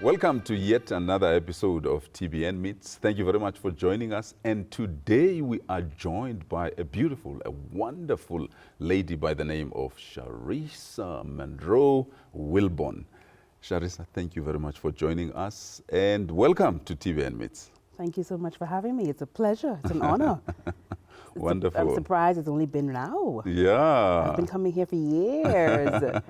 Welcome to yet another episode of TBN Meets. Thank you very much for joining us. And today we are joined by a beautiful, a wonderful lady by the name of Charisa Munroe Wilborn. Charisa, thank you very much for joining us and welcome to TBN Meets. Thank you so much for having me. It's a pleasure. It's an honor. Wonderful. I'm surprised it's only been now. Yeah. I've been coming here for years.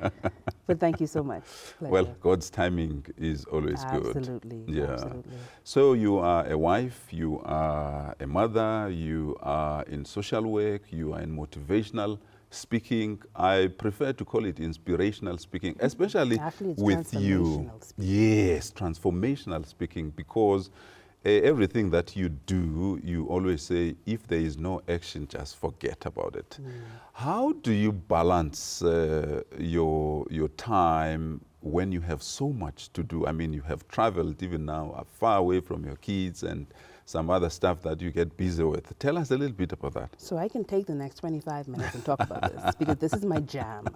But thank you so much. Pleasure. Well, God's timing is always good. Absolutely. Yeah. Absolutely. So you are a wife, you are a mother, you are in social work, you are in motivational speaking. I prefer to call it inspirational speaking, especially Actually, it's with you. transformational speaking. Yes, transformational speaking, because everything that you do, you always say, if there is no action, just forget about it. How do you balance your time when you have so much to do? I mean, you have traveled even now far away from your kids and some other stuff that you get busy with. Tell us a little bit about that. So I can take the next 25 minutes and talk about this because this is my jam.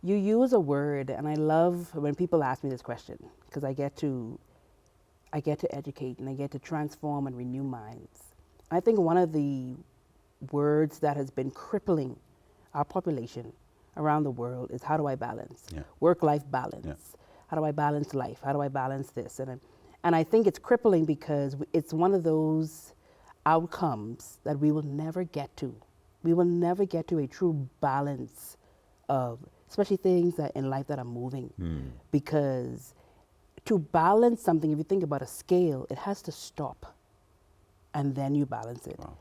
You use a word, and I love when people ask me this question because I get to educate and I get to transform and renew minds. I think one of the words that has been crippling our population around the world is how do I balance? Yeah. Work-life balance. Yeah. How do I balance life? How do I balance this? And I think it's crippling because it's one of those outcomes that we will never get to. We will never get to a true balance of, especially things that in life that are moving. Because to balance something, if you think about a scale, it has to stop and then you balance it. Wow.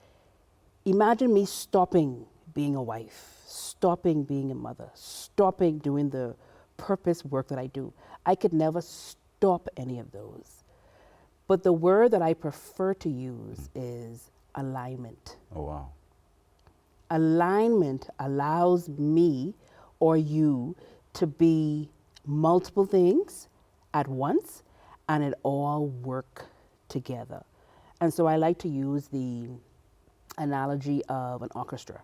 Imagine me stopping being a wife, stopping being a mother, stopping doing the purpose work that I do. I could never stop any of those. But the word that I prefer to use is alignment. Oh, wow. Alignment allows me or you to be multiple things at once, and it all work together. And so I like to use the analogy of an orchestra.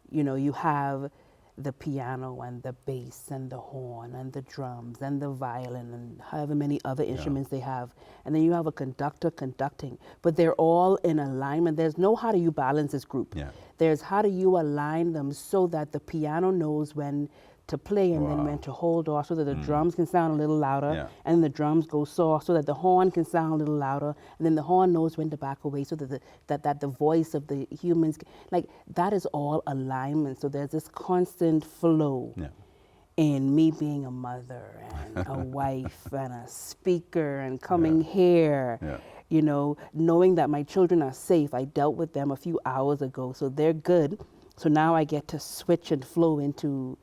You know, you have the piano and the bass and the horn and the drums and the violin and however many other instruments they have. And then you have a conductor conducting, but they're all in alignment. There's no how do you balance this group. Yeah. There's how do you align them so that the piano knows when to play and then when to hold off so that the drums can sound a little louder and the drums go soft so that the horn can sound a little louder and then the horn knows when to back away so that the voice of the humans, like that is all alignment. So there's this constant flow in me being a mother and a wife and a speaker and coming here, you know, knowing that my children are safe. I dealt with them a few hours ago, so they're good. So now I get to switch and flow into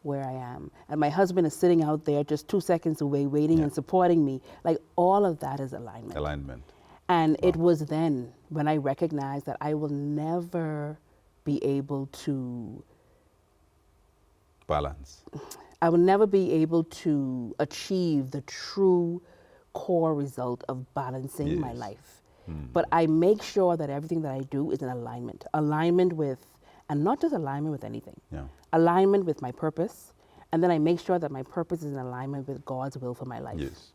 where I am. And my husband is sitting out there just 2 seconds away waiting and supporting me. Like all of that is alignment. Alignment. And it was then when I recognized that I will never be able to balance. I will never be able to achieve the true core result of balancing my life. But I make sure that everything that I do is in alignment. Alignment with, and not just alignment with anything. Alignment with my purpose, and then I make sure that my purpose is in alignment with God's will for my life. Yes.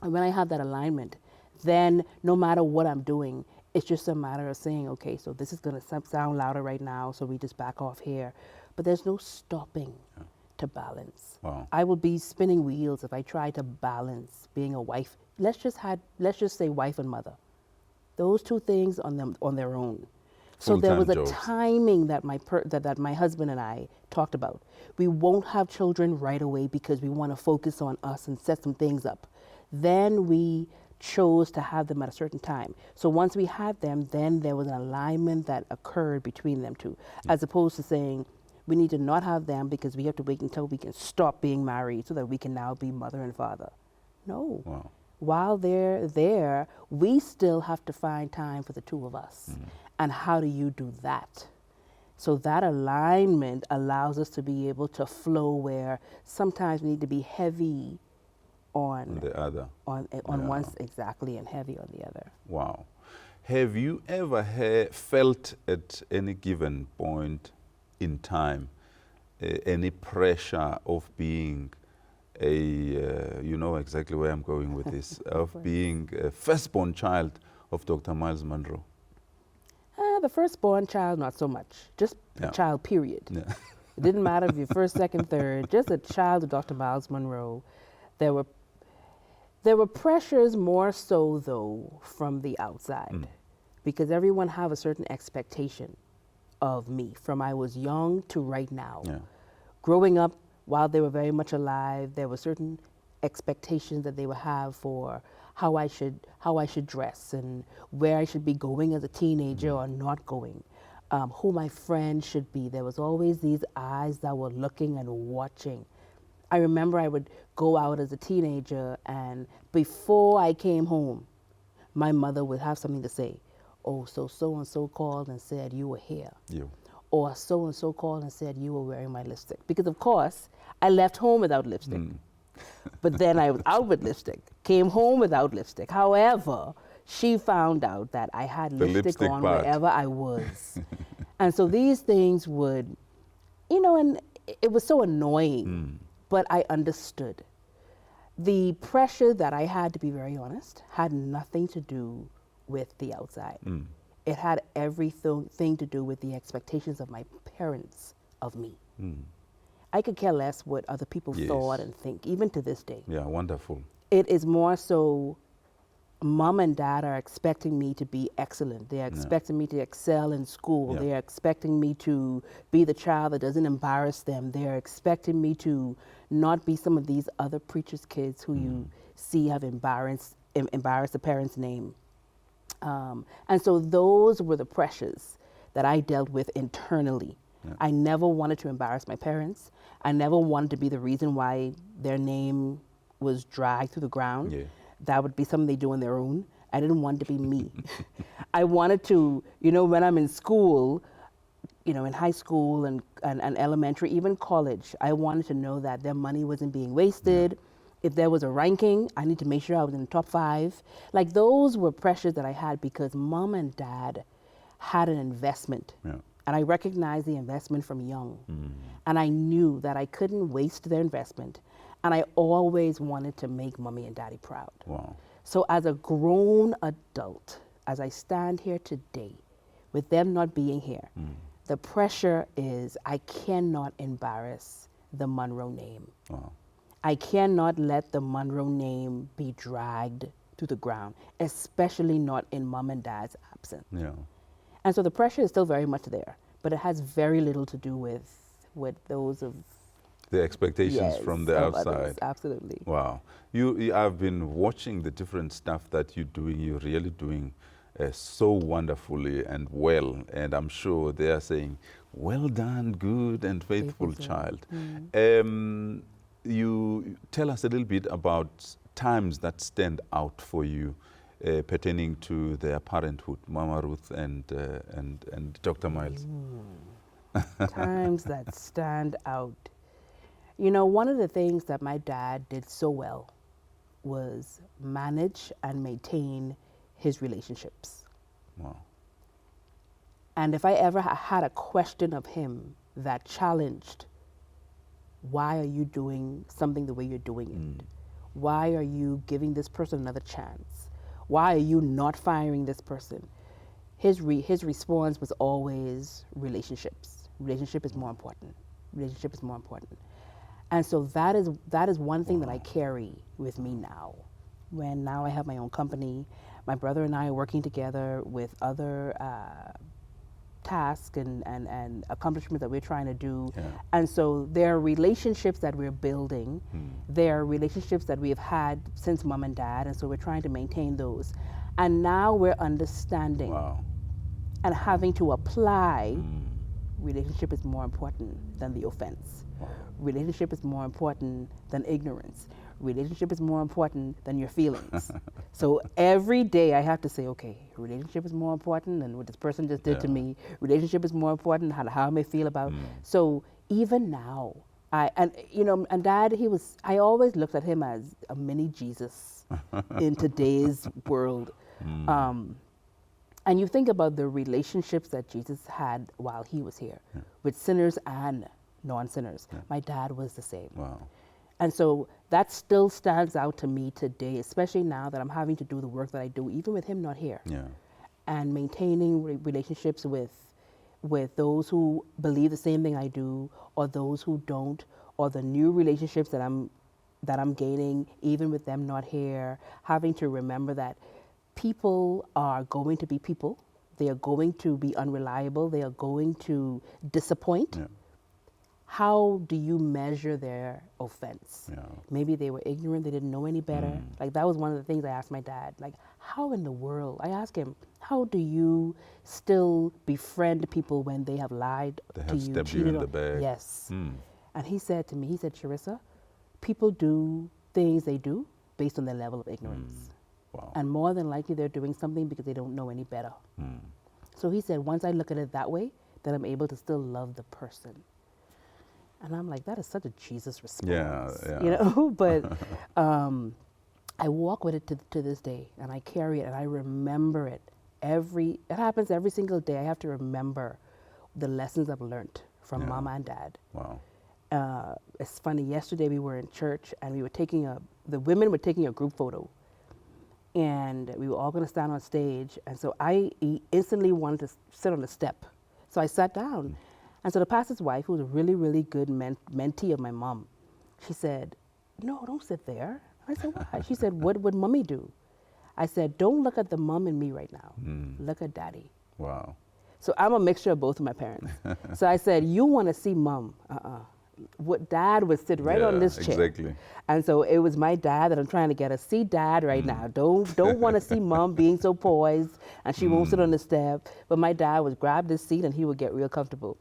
And when I have that alignment, then no matter what I'm doing, it's just a matter of saying, okay, so this is going to sound louder right now, so we just back off here. But there's no stopping to balance. Wow. I would be spinning wheels if I tried to balance being a wife. Let's just say wife and mother. Those two things on their own. So there was a timing that that my husband and I talked about. We won't have children right away because we want to focus on us and set some things up. Then we chose to have them at a certain time. So once we had them, then there was an alignment that occurred between them two, as opposed to saying, we need to not have them because we have to wait until we can stop being married so that we can now be mother and father. No. Wow. While they're there, we still have to find time for the two of us. And how do you do that? So that alignment allows us to be able to flow where sometimes we need to be heavy on the other. On one exactly and heavy on the other. Wow. Have you ever felt at any given point in time any pressure of being you know exactly where I'm going with this, of being a firstborn child of Dr. Miles Munroe? The firstborn child, not so much. Just a child, period. Yeah. It didn't matter if you're first, second, third. Just a child of Dr. Miles Munroe. There were pressures more so, though, from the outside. Because everyone have a certain expectation of me from I was young to right now. Yeah. Growing up, while they were very much alive, there were certain expectations that they would have for how I should dress and where I should be going as a teenager or not going, who my friends should be. There was always these eyes that were looking and watching. I remember I would go out as a teenager, and before I came home, my mother would have something to say. Oh, so-and-so called and said you were here. You. Or so-and-so called and said you were wearing my lipstick. Because, of course, I left home without lipstick. But then I was out with lipstick, came home without lipstick. However, she found out that I had lipstick on wherever I was. And so these things would, you know, and it was so annoying, but I understood. The pressure that I had, to be very honest, had nothing to do with the outside. It had everything to do with the expectations of my parents of me. I could care less what other people thought and think, even to this day. Yeah, wonderful. It is more so mom and dad are expecting me to be excellent. They're expecting me to excel in school. They're expecting me to be the child that doesn't embarrass them. They're expecting me to not be some of these other preachers' kids who you see have embarrassed the parents' name. And so those were the pressures that I dealt with internally. I never wanted to embarrass my parents. I never wanted to be the reason why their name was dragged through the ground. That would be something they do on their own. I didn't want it to be me. I wanted to, you know, when I'm in school, you know, in high school and elementary, even college, I wanted to know that their money wasn't being wasted. If there was a ranking, I need to make sure I was in the top 5. Like, those were pressures that I had because mom and dad had an investment. And I recognized the investment from young. And I knew that I couldn't waste their investment. And I always wanted to make mommy and daddy proud. So as a grown adult, as I stand here today, with them not being here, the pressure is I cannot embarrass the Munroe name. I cannot let the Munroe name be dragged to the ground, especially not in mom and dad's absence. And so the pressure is still very much there, but it has very little to do with those of the expectations from the outside. Others, absolutely. Wow. I've been watching the different stuff that you're doing. You're really doing so wonderfully and well. And I'm sure they are saying, well done, good and faithful child. You tell us a little bit about times that stand out for you pertaining to their parenthood, Mama Ruth and Dr. Miles. Times that stand out. You know, one of the things that my dad did so well was manage and maintain his relationships. And if I ever had a question of him that challenged, why are you doing something the way you're doing it? Why are you giving this person another chance? Why are you not firing this person? His response was always relationships. Relationship is more important. Relationship is more important. And so that is one thing that I carry with me now. When now I have my own company, my brother and I are working together with other tasks and accomplishments that we're trying to do. And so there are relationships that we're building. There are relationships that we have had since mom and dad, and so we're trying to maintain those. And now we're understanding and having to apply relationship is more important than the offense. Relationship is more important than ignorance. Relationship is more important than your feelings. So every day I have to say, okay, relationship is more important than what this person just did to me. Relationship is more important than how I may feel about. So even now, and Dad, I always looked at him as a mini Jesus in today's world. And you think about the relationships that Jesus had while he was here with sinners and non-sinners. My dad was the same. And so that still stands out to me today, especially now that I'm having to do the work that I do, even with him not here. Yeah. And maintaining relationships with those who believe the same thing I do, or those who don't, or the new relationships that I'm gaining, even with them not here. Having to remember that people are going to be people. They are going to be unreliable. They are going to disappoint. Yeah. How do you measure their offense? Yeah. Maybe they were ignorant, they didn't know any better. Like, that was one of the things I asked my dad. Like, how in the world? I asked him, how do you still befriend people when they have lied They to have you, stabbed you cheated in the on? back. Yes. Mm. And he said to me, Charissa, people do things they do based on their level of ignorance. Wow. And more than likely, they're doing something because they don't know any better. So he said, once I look at it that way, then I'm able to still love the person. And I'm like, that is such a Jesus response. Yeah. You know, but I walk with it to this day, and I carry it, and I remember it. It happens every single day. I have to remember the lessons I've learned from Mama and Dad. Wow. It's funny, yesterday we were in church, and the women were taking a group photo. And we were all going to stand on stage. And so I instantly wanted to sit on the step. So I sat down. And so the pastor's wife, who was a really, really good mentee of my mom, she said, no, don't sit there. I said, why? She said, what would mommy do? I said, don't look at the mom and me right now. Look at daddy. Wow. So I'm a mixture of both of my parents. So I said, you want to see mom? What dad would sit right on this chair. Exactly. And so it was my dad that I'm trying to get us. See dad right now. Don't want to see mom being so poised and she won't sit on the step. But my dad would grab this seat and he would get real comfortable.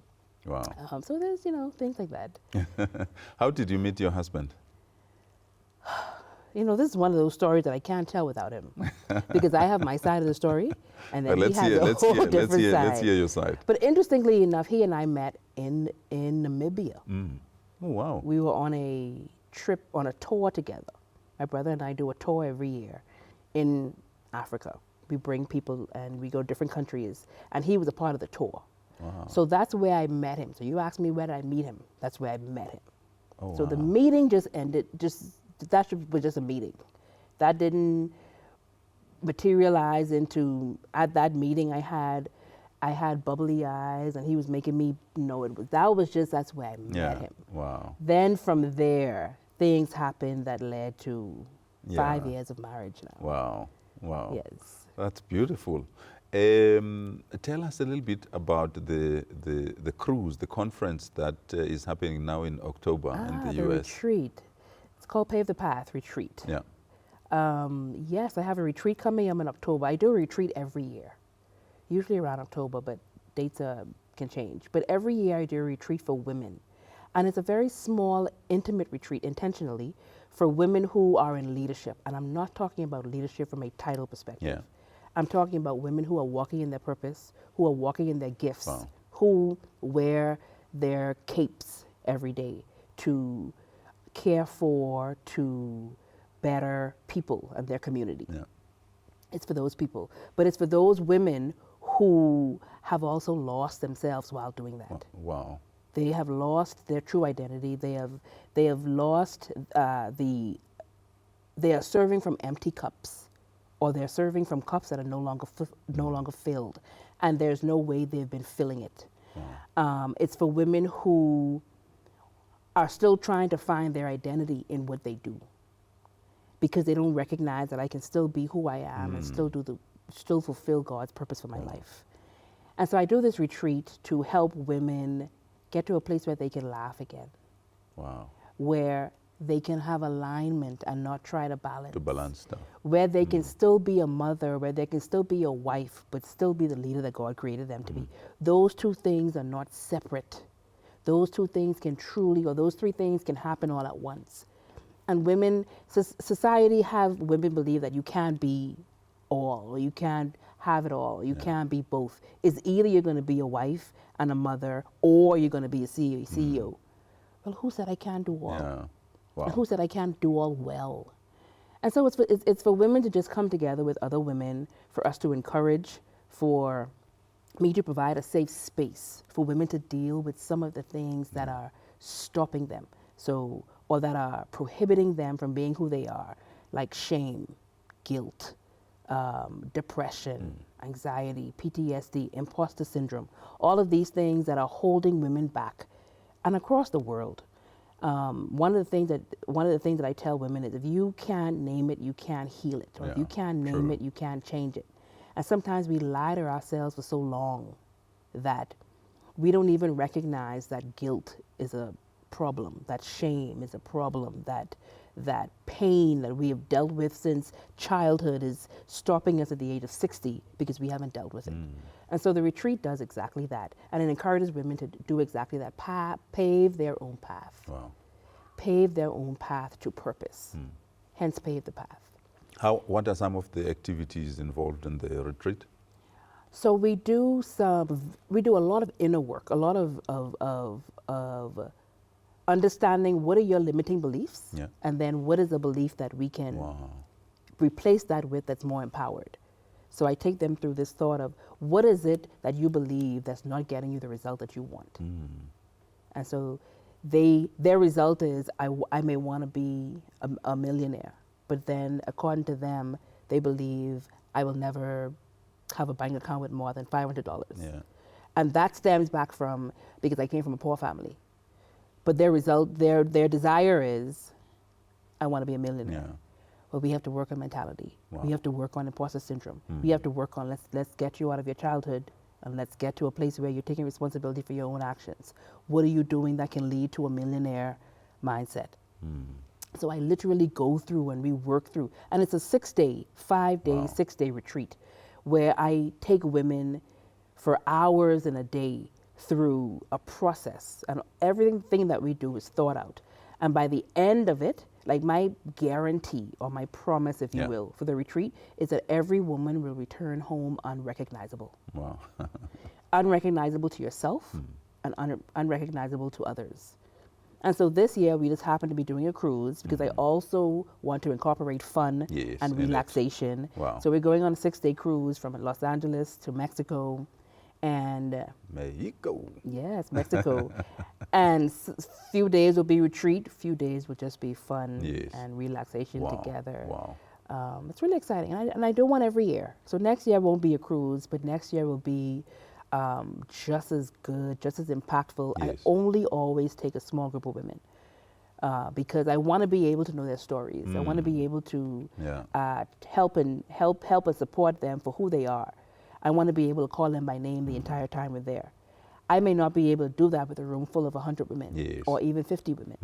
Wow. So there's, things like that. How did you meet your husband? This is one of those stories that I can't tell without him, because I have my side of the story, and then he has a whole different side. Let's hear your side. But interestingly enough, he and I met in Namibia. Oh, wow. We were on a trip, on a tour together. My brother and I do a tour every year in Africa. We bring people and we go to different countries, and he was a part of the tour. Wow. So that's where I met him. So you asked me where did I meet him? That's where I met him. Oh, so wow. the meeting just ended, that was just a meeting. That didn't materialize into, at that meeting I had bubbly eyes and he was making me know that's where I met him. Wow. Then from there, things happened that led to 5 years of marriage now. Wow. Wow. Yes. That's beautiful. Tell us a little bit about the cruise, the conference that is happening now in October in the U.S. Retreat. It's called Pave the Path Retreat. Yeah. Yes, I have a retreat coming up in October. I do a retreat every year, usually around October, but dates can change. But every year I do a retreat for women. And it's a very small, intimate retreat, intentionally, for women who are in leadership. And I'm not talking about leadership from a title perspective. Yeah. I'm talking about women who are walking in their purpose, who are walking in their gifts, Wow. who wear their capes every day to care for, to better people and their community. Yeah. It's for those people. But it's for those women who have also lost themselves while doing that. Wow. They have lost their true identity. They have lost they are serving from empty cups, or they're serving from cups that are no longer filled, and there's no way they've been filling it. Wow. It's for women who are still trying to find their identity in what they do, because they don't recognize that I can still be who I am and still fulfill God's purpose for my life. And so I do this retreat to help women get to a place where they can laugh again. Wow. Where they can have alignment and not try to balance. To balance stuff. Where they can still be a mother, where they can still be a wife, but still be the leader that God created them to be. Those two things are not separate. Those two things can those three things can happen all at once. And women, society have women believe that you can't be all, or you can't have it all, you can't be both. It's either you're going to be a wife and a mother, or you're going to be a CEO. Well, who said I can't do all? Yeah. Wow. And who said I can't do all well? And so it's for women to just come together with other women, for us to encourage, for me to provide a safe space for women to deal with some of the things that are stopping them. So or that are prohibiting them from being who they are, like shame, guilt, depression, anxiety, PTSD, imposter syndrome, all of these things that are holding women back, and across the world. One of the things that I tell women is, if you can't name it, you can't heal it. Or if you can't name it, you can't change it. And sometimes we lie to ourselves for so long that we don't even recognize that guilt is a problem, that shame is a problem, that pain that we have dealt with since childhood is stopping us at the age of 60 because we haven't dealt with it. And so the retreat does exactly that. And it encourages women to do exactly that, pave their own path. Wow. Pave their own path to purpose, hence pave the path. What are some of the activities involved in the retreat? So we do a lot of inner work, a lot of understanding what are your limiting beliefs, and then what is a belief that we can replace that with that's more empowered. So I take them through this thought of, what is it that you believe that's not getting you the result that you want? And so their result is, I may want to be a millionaire, but then according to them, they believe I will never have a bank account with more than $500. And that stems back from, because I came from a poor family. But their desire is, I want to be a millionaire. But we have to work on mentality. We have to work on imposter syndrome. We have to work on, let's get you out of your childhood, and let's get to a place where you're taking responsibility for your own actions. What are you doing that can lead to a millionaire mindset? So I literally go through and we work through, and it's a 6-day, 5-day, 6-day retreat where I take women for hours in a day through a process, and everything that we do is thought out. And by the end of it, like my guarantee or my promise, if you will, for the retreat is that every woman will return home unrecognizable. Wow. Unrecognizable to yourself and unrecognizable to others. And so this year we just happen to be doing a cruise because I also want to incorporate fun and relaxation. So we're going on a 6-day cruise from Los Angeles to Mexico. And Mexico. Yes, Mexico. And few days will be retreat, few days will just be fun and relaxation together. It's really exciting, and I do one every year. So next year won't be a cruise, but next year will be just as good, just as impactful. I only always take a small group of women because I want to be able to know their stories. I want to be able to help and support them for who they are. I want to be able to call them by name the entire time we're there. I may not be able to do that with a room full of 100 women or even 50 women.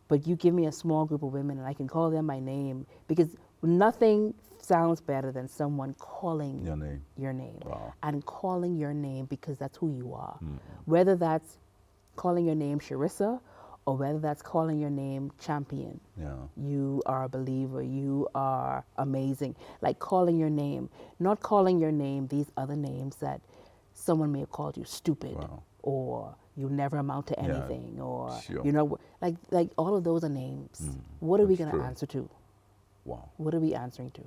But you give me a small group of women and I can call them by name, because nothing sounds better than someone calling your name. And calling your name because that's who you are. Whether that's calling your name Charisa or whether that's calling your name champion. You are a believer, you are amazing. Like calling your name, not calling your name these other names that someone may have called you stupid or you never amount to anything or, you know, like all of those are names. What are we going to answer to? What are we answering to?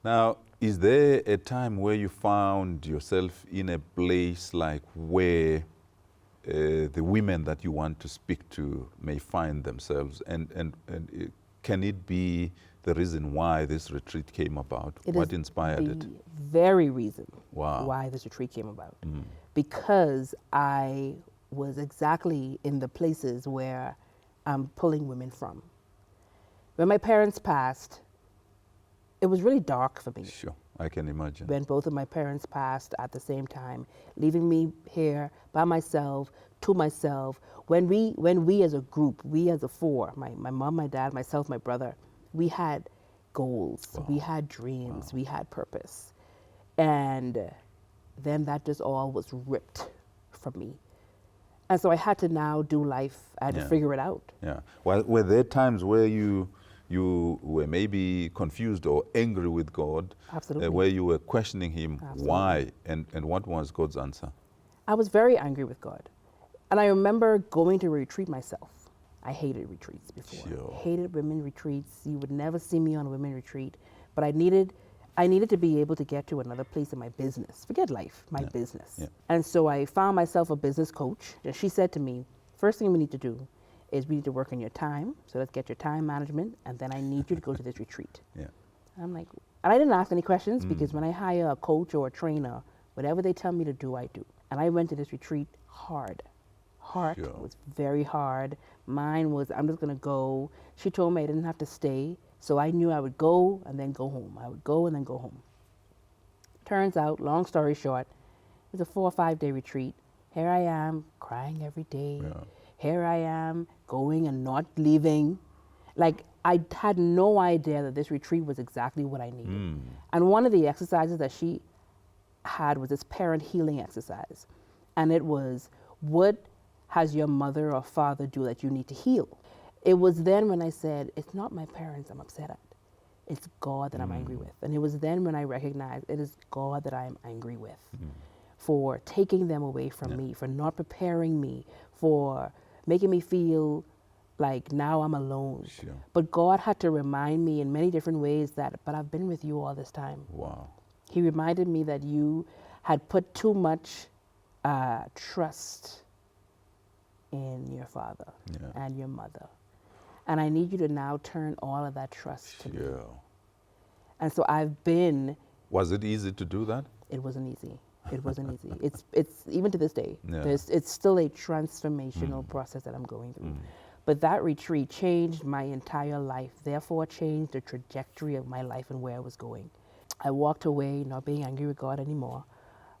Now, is there a time where you found yourself in a place like where the women that you want to speak to may find themselves, and can it be the reason why this retreat came about? What inspired it? Very reason why this retreat came about. Because I was exactly in the places where I'm pulling women from. When my parents passed, it was really dark for me. Sure, I can imagine. When both of my parents passed at the same time, leaving me here by myself, to myself. When we as a group, we as a four, my mom, my dad, myself, my brother, we had goals, we had dreams, we had purpose. And then that just all was ripped from me. And so I had to now do life, I had to figure it out. Well, were there times where you were maybe confused or angry with God? Absolutely. Where you were questioning him, why, and what was God's answer? I was very angry with God. And I remember going to a retreat myself. I hated retreats before. Sure. Hated women retreats. You would never see me on a women retreat. But I needed to be able to get to another place in my business. Forget life, my business. And so I found myself a business coach. And she said to me, first thing we need to do is we need to work on your time. So let's get your time management, and then I need you to go to this retreat. Yeah. I'm like, and I didn't ask any questions because when I hire a coach or a trainer, whatever they tell me to do, I do. And I went to this retreat hard. Heart was very hard. Mine was, I'm just going to go. She told me I didn't have to stay. So I knew I would go and then go home. I would go and then go home. Turns out, long story short, it was a 4 or 5 day retreat. Here I am crying every day. Yeah. Here I am going and not leaving. Like, I had no idea that this retreat was exactly what I needed. And one of the exercises that she had was this parent healing exercise. And it was, what has your mother or father do that you need to heal? It was then when I said, it's not my parents I'm upset at. It's God that I'm angry with. And it was then when I recognized it is God that I am angry with for taking them away from me, for not preparing me, for making me feel like now I'm alone. Sure. But God had to remind me in many different ways that, but I've been with you all this time. Wow. He reminded me that you had put too much trust in your father and your mother. And I need you to now turn all of that trust to me. And so I've been... Was it easy to do that? It wasn't easy. It wasn't easy. It's even to this day, Yeah. it's still a transformational process that I'm going through. But that retreat changed my entire life, therefore changed the trajectory of my life and where I was going. I walked away not being angry with God anymore,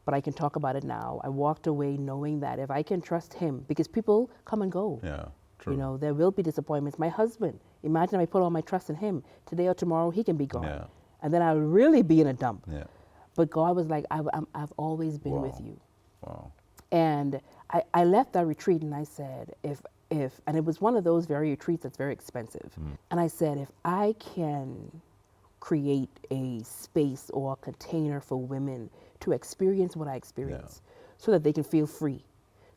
but I can talk about it now. I walked away knowing that if I can trust him, because people come and go. Yeah, true. You know, there will be disappointments. My husband, imagine if I put all my trust in him. Today or tomorrow, he can be gone. Yeah. And then I'll really be in a dump. Yeah. But God was like, I've always been with you. Wow. And I left that retreat and I said, and it was one of those very retreats that's very expensive. And I said, if I can create a space or a container for women to experience what I experienced so that they can feel free,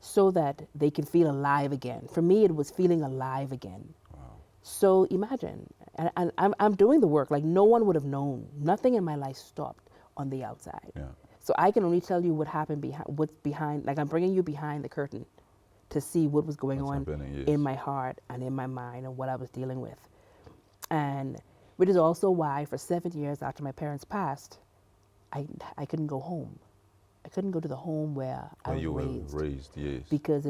so that they can feel alive again. For me, it was feeling alive again. Wow. So imagine, and I'm doing the work like no one would have known. Nothing in my life stopped on the outside. Yeah. So I can only tell you what happened what's behind, like I'm bringing you behind the curtain to see what was going on in my heart and in my mind and what I was dealing with. And which is also why for 7 years after my parents passed, I couldn't go home. I couldn't go to the home where I was raised. Yes. Because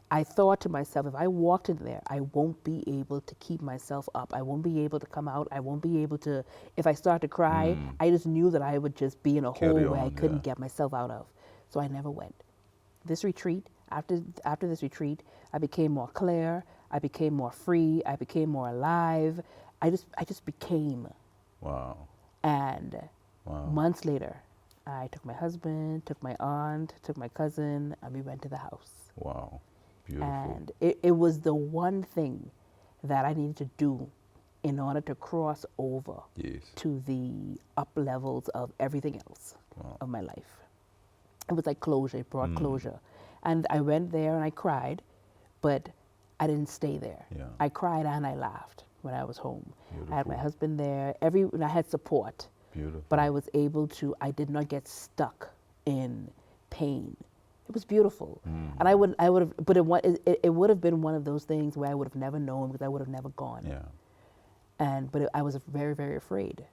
I thought to myself, if I walked in there, I won't be able to keep myself up. I won't be able to come out. I won't be able to, if I start to cry, I just knew that I would just be in a hole where I couldn't get myself out of. So I never went. This retreat, after this retreat, I became more clear. I became more free. I became more alive. I just became. Wow. And months later, I took my husband, took my aunt, took my cousin, and we went to the house. Wow. Beautiful. And it was the one thing that I needed to do in order to cross over to the up levels of everything else of my life. It was like closure, it brought closure. And I went there and I cried, but I didn't stay there. Yeah. I cried and I laughed when I was home. Beautiful. I had my husband there, and I had support. Beautiful. But I did not get stuck in pain. It was beautiful. And I would have, but it would have been one of those things where I would have never known because I would have never gone. Yeah. But I was very, very afraid.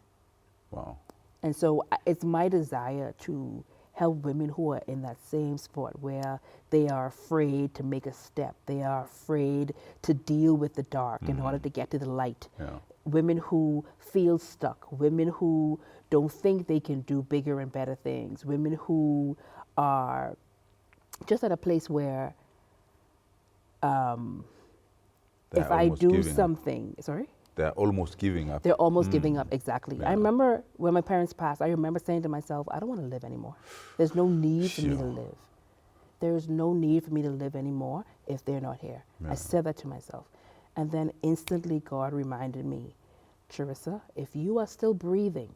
Wow. And so it's my desire to help women who are in that same spot where they are afraid to make a step. They are afraid to deal with the dark in order to get to the light. Yeah. Women who feel stuck. Women who don't think they can do bigger and better things. Women who are just at a place where if I do something, they're almost giving up. They're almost giving up, exactly. Yeah. I remember when my parents passed, I remember saying to myself, I don't want to live anymore. There's no need for me to live. There is no need for me to live anymore if they're not here. Yeah. I said that to myself. And then instantly God reminded me, Charisa, if you are still breathing,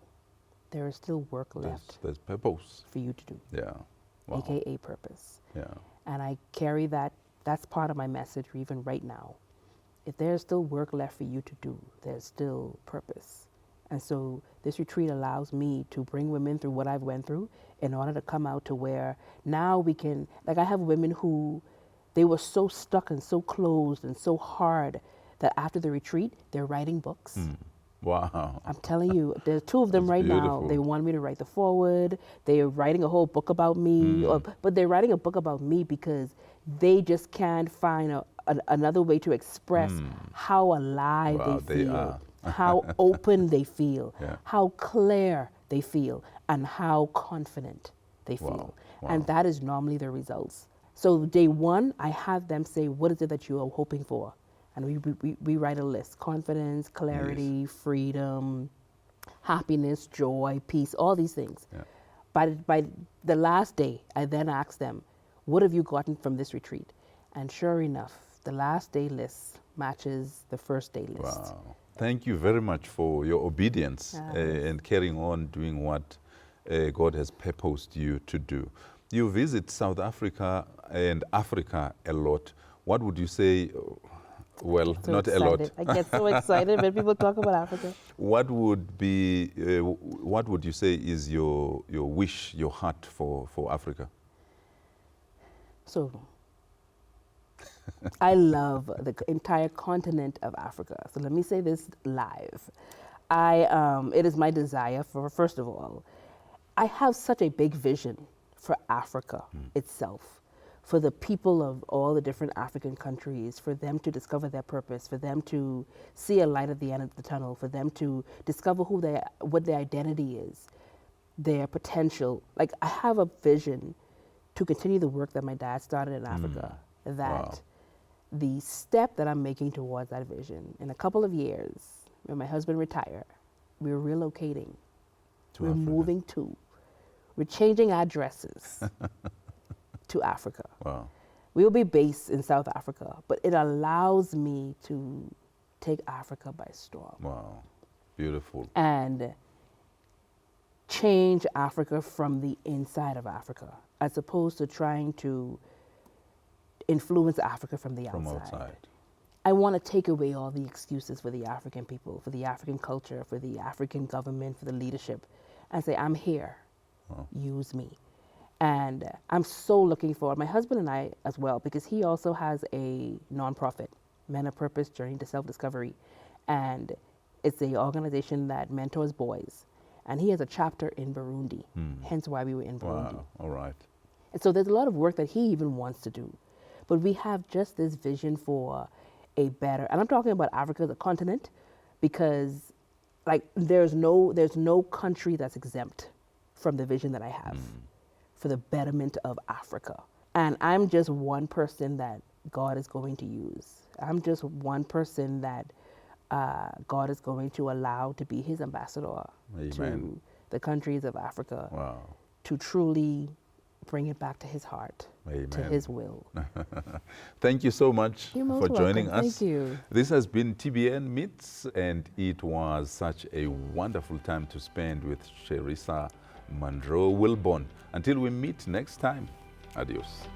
there is still work left. There's purpose for you to do. Yeah. Wow. AKA purpose. Yeah. And I carry that. That's part of my message even right now. If there's still work left for you to do, there's still purpose. And so this retreat allows me to bring women through what I've went through in order to come out to where now we can, like I have women who They were so stuck and so closed and so hard that after the retreat, they're writing books. Wow. I'm telling you, there's two of them That's right beautiful. now. They want me to write the foreword. They're writing a whole book about me. But they're writing a book about me because they just can't find another way to express how alive they feel, how open they feel, how clear they feel, and how confident they feel. And that is normally the results. So day one, I have them say, what is it that you are hoping for? And we write a list: confidence, clarity, freedom, happiness, joy, peace, all these things. By the last day, I then ask them, what have you gotten from this retreat? And sure enough, the last day list matches the first day list. Wow. Thank you very much for your obedience and carrying on doing what God has purposed you to do. You visit South Africa and Africa a lot. What would you say? Well, So not excited. a lot. I get so excited when people talk about Africa. What would be? What would you say is your wish, your heart for Africa? So I love the entire continent of Africa. So let me say this live. It is my desire for, first of all, I have such a big vision for Africa itself, for the people of all the different African countries, for them to discover their purpose, for them to see a light at the end of the tunnel, for them to discover what their identity is, their potential. Like, I have a vision to continue the work that my dad started in Africa, that the step that I'm making towards that vision, in a couple of years, when my husband retires, we're relocating. To we're Africa. moving to. We're changing addresses to Africa. Wow. We will be based in South Africa, but it allows me to take Africa by storm. Wow. Beautiful. And change Africa from the inside of Africa, as opposed to trying to influence Africa from the From outside. outside. I want to take away all the excuses for the African people, for the African culture, for the African government, for the leadership, and say, I'm here. Use me. And I'm so looking forward, my husband and I as well, because he also has a nonprofit, Men of Purpose Journey to Self-Discovery. And it's an organization that mentors boys. And he has a chapter in Burundi, hence why we were in Burundi. Wow. All right. And so there's a lot of work that he even wants to do. But we have just this vision for a better, and I'm talking about Africa as a continent, because like there's no country that's exempt from the vision that I have for the betterment of Africa. And I'm just one person that God is going to use. I'm just one person that God is going to allow to be his ambassador to the countries of Africa. Wow. To truly bring it back to his heart, Amen. to his will. Thank you so much You're for most joining welcome. us. Thank you. This has been TBN Meets, and it was such a wonderful time to spend with Charisa Munroe Wilborn. Until we meet next time, adios.